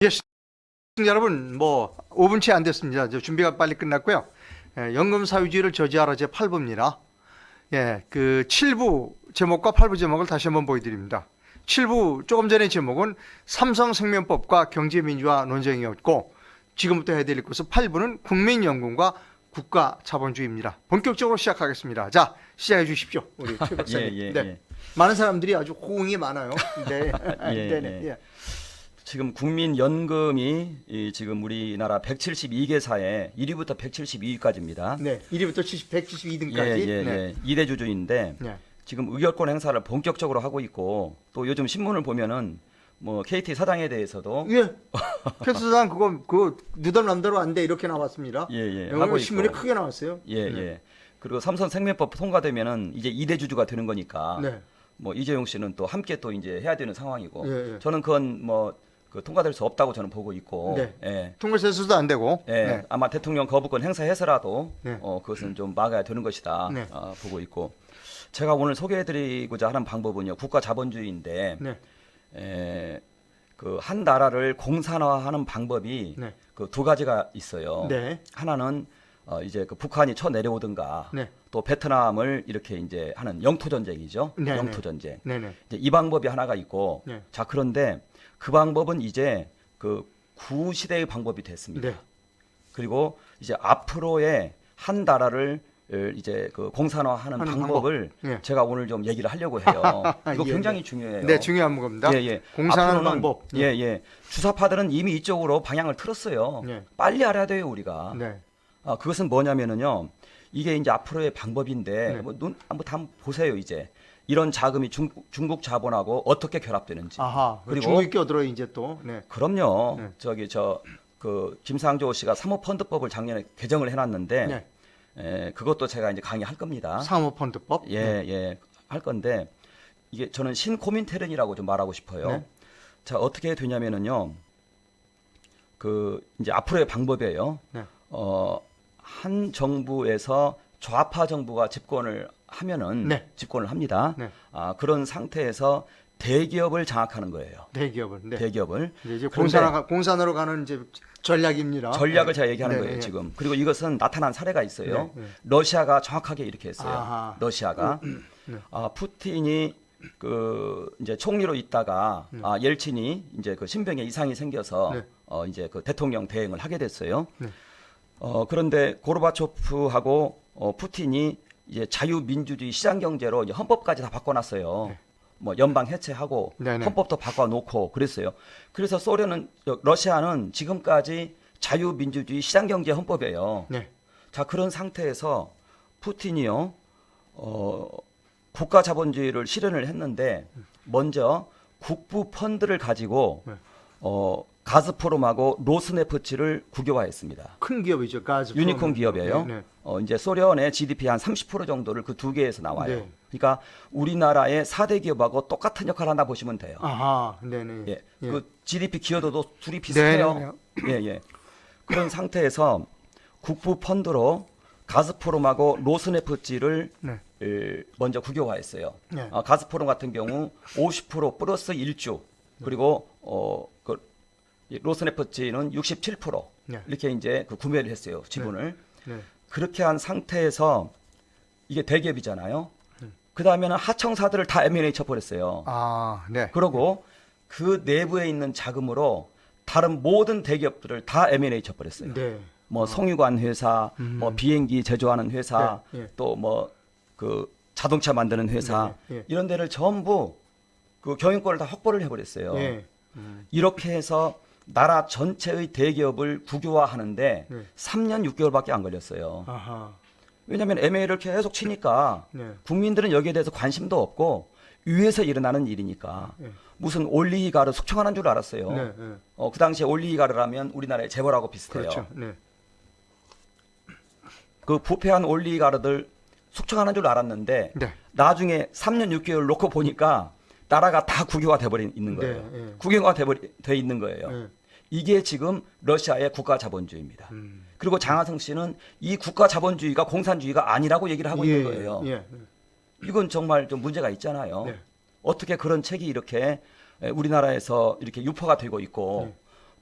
예, 시청자 여러분, 5분 채 안 됐습니다. 준비가 빨리 끝났고요. 연금 사유지를 저지하라 제 8부입니다. 그 7부 제목과 8부 제목을 다시 한번 보여드립니다. 7부 조금 전에 제목은 삼성생명법과 경제민주화 논쟁이었고, 지금부터 해드릴 것은 8부는 국민연금과 국가자본주의입니다. 본격적으로 시작하겠습니다. 자, 시작해 주십시오, 우리 최 박사님. 네. 많은 사람들이 아주 호응이 많아요. 네. 예. 지금 국민연금이 지금 우리나라 172개사에 1위부터 172위까지입니다. 네, 1위부터 172등까지. 네. 2대 주주인데 네. 지금 의결권 행사를 본격적으로 하고 있고, 또 요즘 신문을 보면은 뭐 KT 사장에 대해서도 KT 사장 그거 누덜남대로 안 돼 이렇게 나왔습니다. 하고 신문에 있고. 크게 나왔어요. 그리고 삼성생명법 통과되면은 이제 2대 주주가 되는 거니까. 네. 뭐 이재용 씨는 또 함께 또 이제 해야 되는 상황이고. 예. 저는 그건 통과될 수 없다고 저는 보고 있고. 네. 통과세수도 안 되고. 네. 아마 대통령 거부권 행사해서라도 네. 그것은 좀 막아야 되는 것이다. 네. 보고 있고. 제가 오늘 소개해드리고자 하는 방법은요, 국가자본주의인데, 그 한 나라를 공산화하는 방법이 네. 그 두 가지가 있어요. 네. 하나는 이제 그 북한이 쳐 내려오든가, 네. 또 베트남을 이렇게 이제 하는 영토 전쟁이죠. 네. 영토 전쟁. 네네. 이제 이 방법이 하나가 있고, 네. 자, 그런데 그 방법은 이제 그 구시대의 방법이 됐습니다. 네. 그리고 이제 앞으로의 한 나라를 이제 그 공산화하는 하는 방법을 방법. 예. 제가 오늘 좀 얘기를 하려고 해요. 이거 예, 굉장히 중요해요. 네, 중요한 겁니다. 공산화하는 앞으로는, 방법. 주사파들은 이미 이쪽으로 방향을 틀었어요. 네. 빨리 알아야 돼요, 우리가. 네. 그것은 뭐냐면은요, 이게 이제 앞으로의 방법인데, 네. 한번 보세요, 이제. 이런 자금이 중국 자본하고 어떻게 결합되는지. 아하. 그리고 중국이 껴들어 이제 또. 네. 그럼요. 네. 그 김상조 씨가 사모펀드법을 작년에 개정을 해놨는데, 네. 그것도 제가 이제 강의할 겁니다. 사모펀드법. 할 건데, 이게 저는 신코민테른이라고 좀 말하고 싶어요. 네. 자, 어떻게 되냐면은요, 그 이제 앞으로의 방법이에요. 네. 한 정부에서 좌파 정부가 집권을 하면은 네. 집권을 합니다. 네. 그런 상태에서 대기업을 장악하는 거예요. 대기업을. 네. 대기업을. 이제 그런데 공산으로 가는 이제 전략입니다. 전략을 네. 제가 얘기하는 네, 거예요, 네. 지금. 그리고 이것은 나타난 사례가 있어요. 네. 러시아가 정확하게 이렇게 했어요. 아하. 러시아가 네. 푸틴이 그 이제 총리로 있다가 옐친이 이제 그 신병에 이상이 생겨서 네. 이제 그 대통령 대행을 하게 됐어요. 네. 그런데 고르바초프하고 푸틴이 이제 자유민주주의 시장 경제로 이제 헌법까지 다 바꿔놨어요. 네. 뭐 연방 해체하고 네네. 헌법도 바꿔놓고 그랬어요. 그래서 러시아는 지금까지 자유민주주의 시장 경제 헌법이에요. 네. 자, 그런 상태에서 푸틴이요, 국가 자본주의를 실현을 했는데, 먼저 국부 펀드를 가지고, 네. 가스프롬하고 로스네프츠를 국유화했습니다. 큰 기업이죠. 가즈. 유니콘 기업이에요. 네. 이제 소련의 GDP 한 30% 정도를 그 두 개에서 나와요. 네. 그러니까 우리나라의 4대 기업하고 똑같은 역할을 한다 보시면 돼요. 아하. 네네. 그 GDP 기여도도 둘이 비슷해요. 네네. 그런 상태에서 국부 펀드로 가스프롬하고 로스네프츠를 네. 먼저 국유화했어요. 네. 가스프롬 같은 경우 50% 플러스 1주, 그리고 그 로스네프츠는 67% 네. 이렇게 이제 그 구매를 했어요, 지분을. 네. 그렇게 한 상태에서 이게 대기업이잖아요. 그 다음에는 하청사들을 다 M&A 쳐버렸어요. 아, 네. 그러고 그 내부에 있는 자금으로 다른 모든 대기업들을 다 M&A 쳐버렸어요. 네. 뭐 송유관 회사, 뭐 비행기 제조하는 회사, 네. 또 뭐 그 자동차 만드는 회사, 네. 이런 데를 전부 그 경영권을 다 확보를 해버렸어요. 네. 이렇게 해서 나라 전체의 대기업을 국유화하는데 네. 3년 6개월밖에 안 걸렸어요. 아하. 왜냐하면 M&A를 계속 치니까 네. 국민들은 여기에 대해서 관심도 없고 위에서 일어나는 일이니까 네. 무슨 올리가를 숙청하는 줄 알았어요. 네. 네. 그 당시에 올리가르라면 우리나라의 재벌하고 비슷해요. 그렇죠. 네. 그 부패한 올리가르들 숙청하는 줄 알았는데 네. 나중에 3년 6개월 놓고 보니까 나라가 다 국유화 돼버린 있는 거예요. 네, 네. 국유화 돼 있는 거예요. 네. 이게 지금 러시아의 국가 자본주의입니다. 그리고 장하성 씨는 이 국가 자본주의가 공산주의가 아니라고 얘기를 하고 있는 거예요. 이건 정말 좀 문제가 있잖아요. 네. 어떻게 그런 책이 이렇게 우리나라에서 이렇게 유포가 되고 있고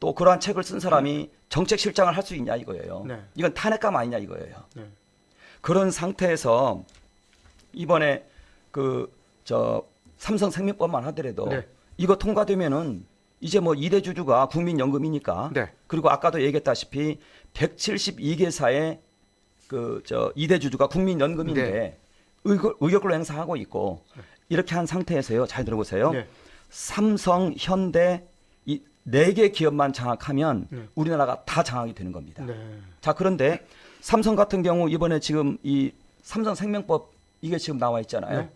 또 그러한 책을 쓴 사람이 정책실장을 할 수 있냐 이거예요. 네. 이건 탄핵감 아니냐 이거예요. 네. 그런 상태에서 이번에 삼성생명법만 하더라도 네. 이거 통과되면은 이제 뭐 2대 주주가 국민연금이니까 네. 그리고 아까도 얘기했다시피 172개사의 2대 주주가 국민연금인데 네. 의결권을 행사하고 있고 이렇게 한 상태에서요. 잘 들어보세요. 네. 삼성, 현대 이 4개 기업만 장악하면 네. 우리나라가 다 장악이 되는 겁니다. 네. 자, 그런데 삼성 같은 경우 이번에 지금 이 삼성생명법 이게 지금 나와 있잖아요. 네.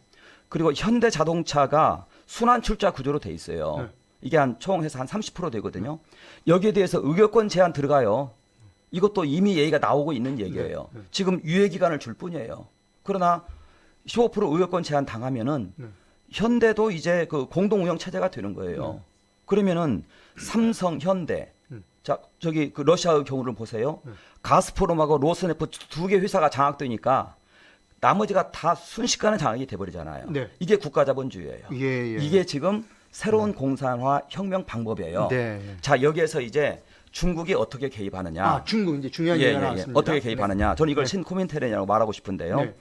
그리고 현대자동차가 순환출자 구조로 돼 있어요. 네. 이게 총 해서 한 30% 되거든요. 여기에 대해서 의결권 제한 들어가요. 이것도 이미 얘기가 나오고 있는 얘기예요. 네. 지금 유예 기간을 줄 뿐이에요. 그러나 15% 의결권 제한 당하면은 네. 현대도 이제 그 공동 운영 체제가 되는 거예요. 그러면은 삼성, 현대, 자 저기 그 러시아의 경우를 보세요. 가스프롬하고 로스네프 2개 회사가 장악되니까 나머지가 다 순식간에 장악이 돼버리잖아요. 네. 이게 국가자본주의예요. 예, 예. 이게 지금 새로운 공산화 혁명 방법이에요. 네. 자 여기에서 이제 중국이 어떻게 개입하느냐? 아, 중국 이제 중요한 얘기가 나왔습니다. 어떻게 개입하느냐? 저는 이걸 네. 신코멘테리냐고 말하고 싶은데요. 네.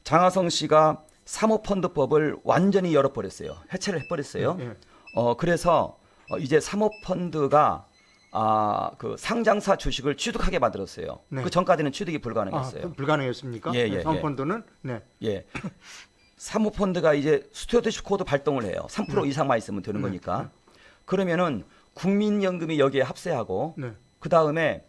장하성 씨가 사모펀드법을 완전히 열어버렸어요. 해체를 해버렸어요. 네. 그래서 이제 사모펀드가 그 상장사 주식을 취득하게 만들었어요. 네. 그 전까지는 취득이 불가능했어요. 불가능했습니까? 예, 예, 사모펀드는 네. 예. 사모펀드가 이제 스튜어드십 코드 발동을 해요. 3% 이상만 있으면 되는 거니까. 그러면은 국민연금이 여기에 합세하고 네. 그 다음에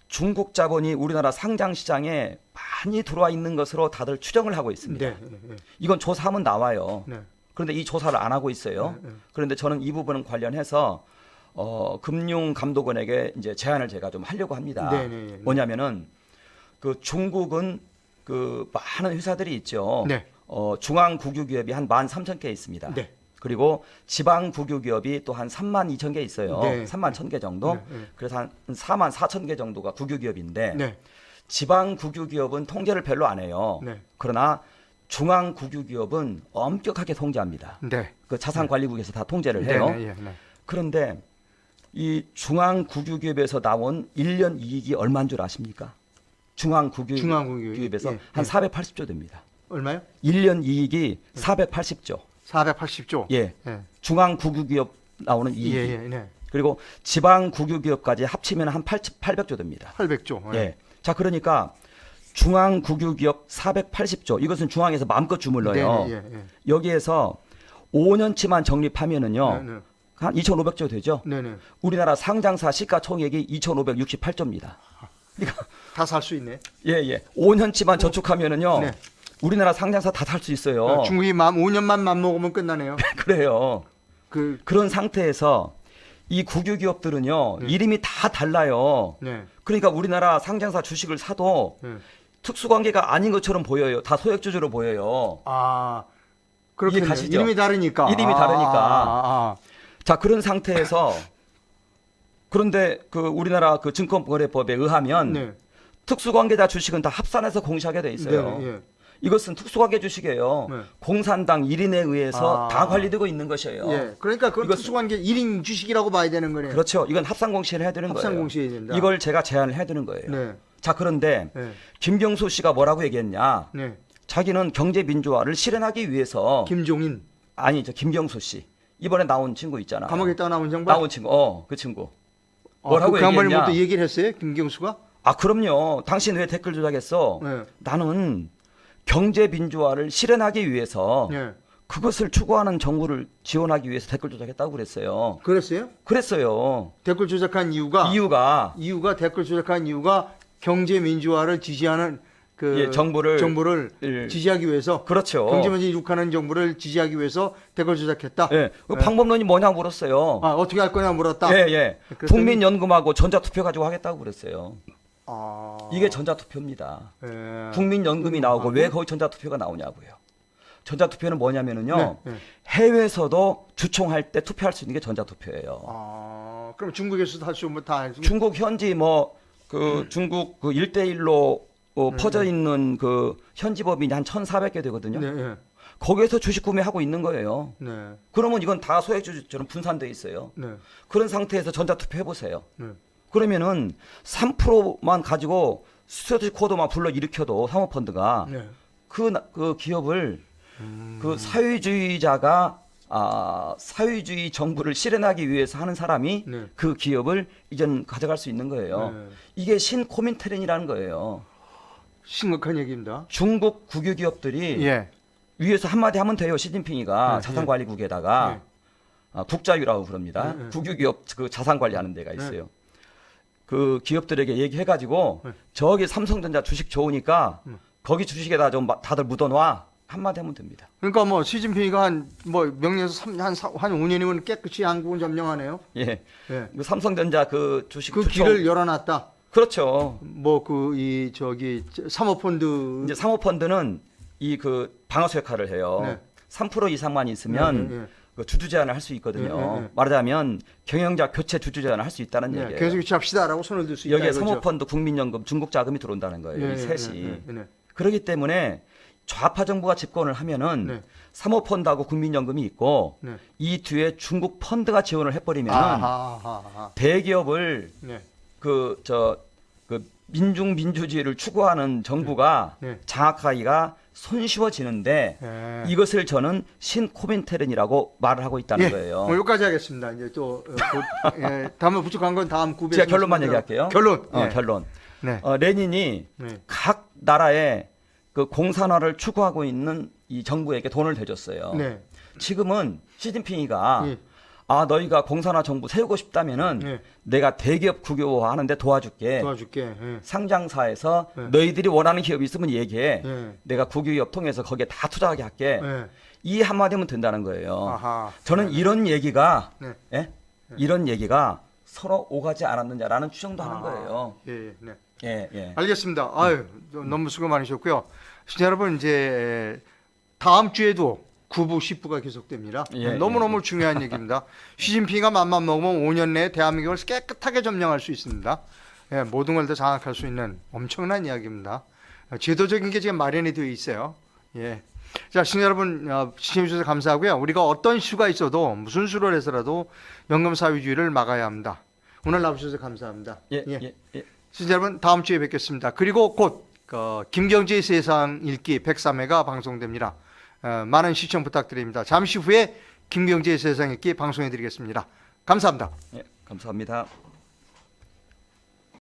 중국 자본이 우리나라 상장 시장에 많이 들어와 있는 것으로 다들 추정을 하고 있습니다. 네. 네. 이건 조사하면 나와요. 네. 그런데 이 조사를 안 하고 있어요. 그런데 저는 이 부분은 관련해서 금융감독원에게 이제 제안을 제가 좀 하려고 합니다. 네, 네, 네. 뭐냐면은 그 중국은 그 많은 회사들이 있죠. 네. 중앙 국유기업이 한 13,000개 있습니다. 네. 그리고 지방 국유기업이 또 한 32,000개 있어요. 네. 31,000개 정도. 네, 네. 그래서 한 44,000개 정도가 국유기업인데 네. 지방 국유기업은 통제를 별로 안 해요. 네. 그러나 중앙 국유기업은 엄격하게 통제합니다. 네. 그 자산관리국에서 다 통제를 해요. 네. 네. 네. 그런데 이 중앙 국유기업에서 나온 1년 이익이 얼마인 줄 아십니까? 중앙 국유기업에서 예, 한 예. 480조 됩니다. 얼마요? 1년 이익이 480조. 480조. 예. 예. 중앙 국유기업 나오는 이익이. 예, 예, 네. 그리고 지방 국유기업까지 합치면 한 800조 됩니다. 800조. 예. 자, 그러니까 중앙 국유기업 480조. 이것은 중앙에서 마음껏 주물러요. 네, 네, 예, 예. 여기에서 5년치만 적립하면은요. 네, 네. 한 2,500조 되죠. 네, 네. 우리나라 상장사 시가총액이 2,568조입니다. 그러니까 다 살 수 있네. 예. 5년치만 저축하면은요. 네. 우리나라 상장사 다 살 수 있어요. 중국이 5년만 맘먹으면 끝나네요. 그래요. 그런 상태에서 이 국유기업들은요. 이름이 다 달라요. 네. 그러니까 우리나라 상장사 주식을 사도 네. 특수관계가 아닌 것처럼 보여요. 다 소액주주로 보여요. 아, 그렇게 이해가시죠? 이름이 다르니까. 이름이 다르니까. 아. 자, 그런 상태에서 그런데 그 우리나라 그 증권거래법에 의하면 네. 특수관계자 주식은 다 합산해서 공시하게 돼 있어요. 네, 예. 이것은 특수관계 주식이에요. 네. 공산당 1인에 의해서 다 관리되고 있는 것이에요. 예. 그러니까 그건 이거- 특수관계 1인 주식이라고 봐야 되는 거네요. 그렇죠. 이건 합산 공시를 해야 되는 합산 거예요. 공시해야 된다. 이걸 제가 제안을 해야 되는 거예요. 네. 자, 그런데 네. 김경수 씨가 뭐라고 얘기했냐? 네. 자기는 경제 민주화를 실현하기 위해서 김종인 아니 저 김경수 씨 이번에 나온 친구 있잖아. 감옥에 있다가 나온 장관. 나온 친구. 그 친구. 뭐라고 그 양반이 얘기했냐? 뭐또 얘기를 했어요? 김경수가? 아, 그럼요. 당신 왜 댓글 조작했어? 네. 나는 경제 민주화를 실현하기 위해서 네. 그것을 추구하는 정부를 지원하기 위해서 댓글 조작했다고 그랬어요. 그랬어요? 그랬어요. 댓글 조작한 이유가 이유가 댓글 조작한 이유가 경제 민주화를 지지하는 그 예, 정부를 예. 지지하기 위해서 그렇죠. 경제 민주화 이룩하는 정부를 지지하기 위해서 댓글 조작했다. 예. 그 방법론이 뭐냐 물었어요. 아, 어떻게 할 거냐 물었다. 예. 그랬더니- 국민연금하고 전자투표 가지고 하겠다고 그랬어요. 아, 이게 전자투표입니다. 예. 국민연금이 나오고 왜 거기 전자투표가 나오냐고요. 전자투표는 뭐냐면은요. 네, 네. 해외에서도 주총할 때 투표할 수 있는 게 전자투표예요. 아, 그럼 중국에서도 할 수 없는 다 할 수. 중국 현지 중국 그 1대1로 퍼져 있는 그 현지 법인이 한 1,400개 되거든요. 네, 예. 거기에서 주식 구매하고 있는 거예요. 네. 그러면 이건 다 소액주주처럼 분산돼 있어요. 네. 그런 상태에서 전자투표 해보세요. 네. 그러면은 3%만 가지고 스튜어드십 코드만 불러 일으켜도 사모펀드가 네. 그 기업을 그 사회주의자가 사회주의 정부를 실현하기 위해서 하는 사람이 네. 그 기업을 이전 가져갈 수 있는 거예요. 네. 이게 신코민테른이라는 거예요. 심각한 얘기입니다. 중국 국유 기업들이 예. 위에서 한마디 하면 돼요. 시진핑이가 네, 자산관리국에다가 국자유라고 부릅니다. 네, 네. 국유 기업 그 자산관리하는 데가 있어요. 그 기업들에게 얘기해가지고 저기 삼성전자 주식 좋으니까 거기 주식에다 좀 다들 묻어놔 한마디 하면 됩니다. 그러니까 뭐 시진핑이가 한 뭐 명리에서 한 5년이면 깨끗이 한국은 점령하네요. 예. 예. 그 삼성전자 그 주식 그 추천- 길을 열어놨다. 그렇죠. 뭐 그 이 저기 사모펀드 이제 사모펀드는 이 그 방어수 역할을 해요. 네. 3% 이상만 있으면 네, 네, 네. 그 주주 제한을 할 수 있거든요. 네, 네, 네. 말하자면 경영자 교체 주주 제한을 할 수 있다는 네, 얘기예요. 계속 유치합시다라고 손을 들 수 있다. 여기에 이거죠. 사모펀드, 국민연금, 중국 자금이 들어온다는 거예요. 네, 이 네, 셋이. 네, 네, 네. 그렇기 때문에 좌파 정부가 집권을 하면은 네. 사모펀드하고 국민연금이 있고 네. 이 뒤에 중국 펀드가 지원을 해버리면은 아하. 대기업을 네. 그 민주주의를 추구하는 정부가 네. 장악하기가 손쉬워지는데 네. 이것을 저는 신코민테른이라고 말을 하고 있다는 예, 거예요. 뭐 여기까지 하겠습니다. 이제 또 다음에 부족한 건 다음 구배. 제가 결론만 얘기할게요. 결론. 예. 결론. 네. 레닌이 네. 각 나라의 그 공산화를 추구하고 있는 이 정부에게 돈을 대줬어요. 네. 지금은 시진핑이가 예. 너희가 공산화 정부 세우고 싶다면은 네. 내가 대기업 국유화하는데 도와줄게. 도와줄게. 예. 상장사에서 네. 너희들이 원하는 기업이 있으면 얘기해. 예. 내가 국유기업 통해서 거기에 다 투자하게 할게. 예. 이 한마디면 된다는 거예요. 아하. 저는 이런 얘기가 네. 예? 이런 얘기가 서로 오가지 않았느냐라는 추정도 하는 거예요. 예. 네. 예. 알겠습니다. 아유, 너무 수고 많으셨고요. 시청자 여러분, 이제 다음 주에도 9부, 10부가 계속됩니다. 예, 너무너무 중요한 얘기입니다. 시진핑이가 맘만 먹으면 5년 내에 대한민국을 깨끗하게 점령할 수 있습니다. 예, 모든 걸 다 장악할 수 있는 엄청난 이야기입니다. 제도적인 게 지금 마련이 되어 있어요. 예. 자, 시청자 여러분, 시청해주셔서 감사하고요. 우리가 어떤 수가 있어도 무슨 수를 해서라도 연금사회주의를 막아야 합니다. 오늘 나오셔서 감사합니다. 예. 시청자 여러분, 다음 주에 뵙겠습니다. 그리고 곧 김경재의 세상 읽기 103회가 방송됩니다. 많은 시청 부탁드립니다. 잠시 후에 김경재의 세상 읽기 방송해드리겠습니다. 감사합니다. 예, 감사합니다.